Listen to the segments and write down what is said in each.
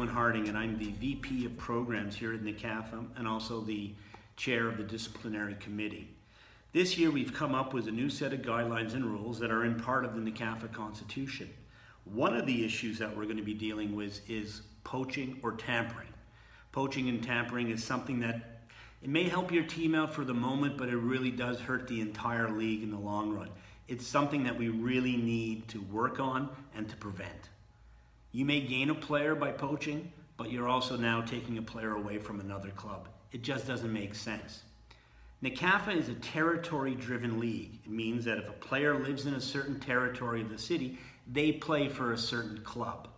Harding, and I'm the VP of Programs here at NCAFA and also the Chair of the Disciplinary Committee. This year we've come up with a new set of guidelines and rules that are in part of the NCAFA Constitution. One of the issues that we're going to be dealing with is poaching or tampering. Poaching and tampering is something that it may help your team out for the moment, but it really does hurt the entire league in the long run. It's something that we really need to work on and to prevent. You may gain a player by poaching, but you're also now taking a player away from another club. It just doesn't make sense. NCAFA is a territory-driven league. It means that if a player lives in a certain territory of the city, they play for a certain club.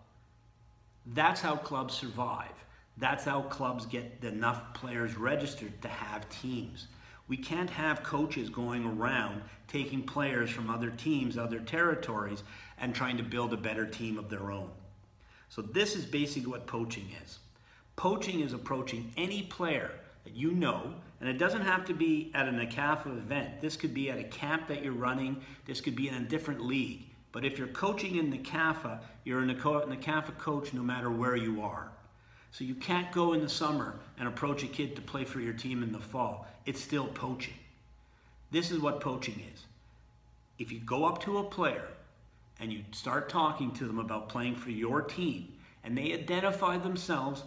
That's how clubs survive. That's how clubs get enough players registered to have teams. We can't have coaches going around taking players from other teams, other territories, and trying to build a better team of their own. So this is basically what poaching is. Poaching is approaching any player that you know, and it doesn't have to be at an NCAFA event. This could be at a camp that you're running. This could be in a different league. But if you're coaching in NCAFA, you're a NCAFA coach no matter where you are. So you can't go in the summer and approach a kid to play for your team in the fall. It's still poaching. This is what poaching is. If you go up to a player and you start talking to them about playing for your team, and they identify themselves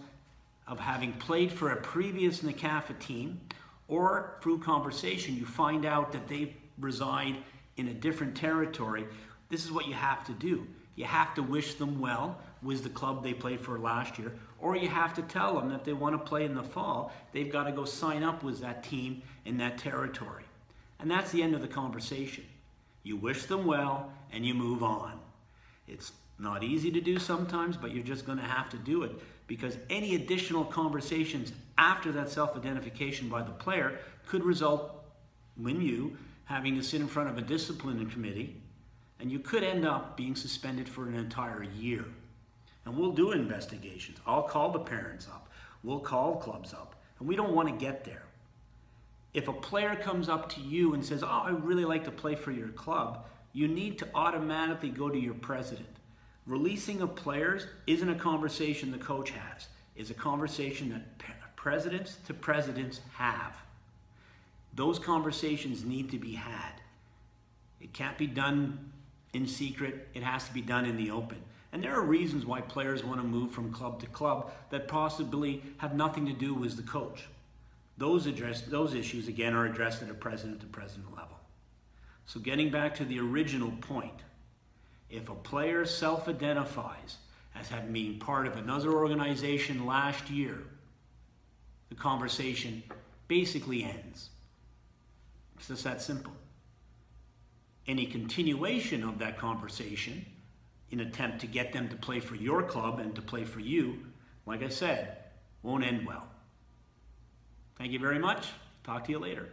of having played for a previous NCAFA team, or through conversation you find out that they reside in a different territory, this is what you have to do. You have to wish them well with the club they played for last year, or you have to tell them that if they want to play in the fall, they've got to go sign up with that team in that territory. And that's the end of the conversation. You wish them well and you move on. It's not easy to do sometimes, but you're just going to have to do it, because any additional conversations after that self-identification by the player could result in you having to sit in front of a disciplinary committee, and you could end up being suspended for an entire year. And we'll do investigations. I'll call the parents up. We'll call clubs up. And we don't want to get there. If a player comes up to you and says, "Oh, I really like to play for your club," you need to automatically go to your president. Releasing of players isn't a conversation the coach has. It's a conversation that presidents to presidents have. Those conversations need to be had. It can't be done in secret. It has to be done in the open. And there are reasons why players want to move from club to club that possibly have nothing to do with the coach. Those issues, again, are addressed at a president-to-president level. So getting back to the original point, if a player self-identifies as having been part of another organization last year, the conversation basically ends. It's just that simple. Any continuation of that conversation in an attempt to get them to play for your club and to play for you, like I said, won't end well. Thank you very much. Talk to you later.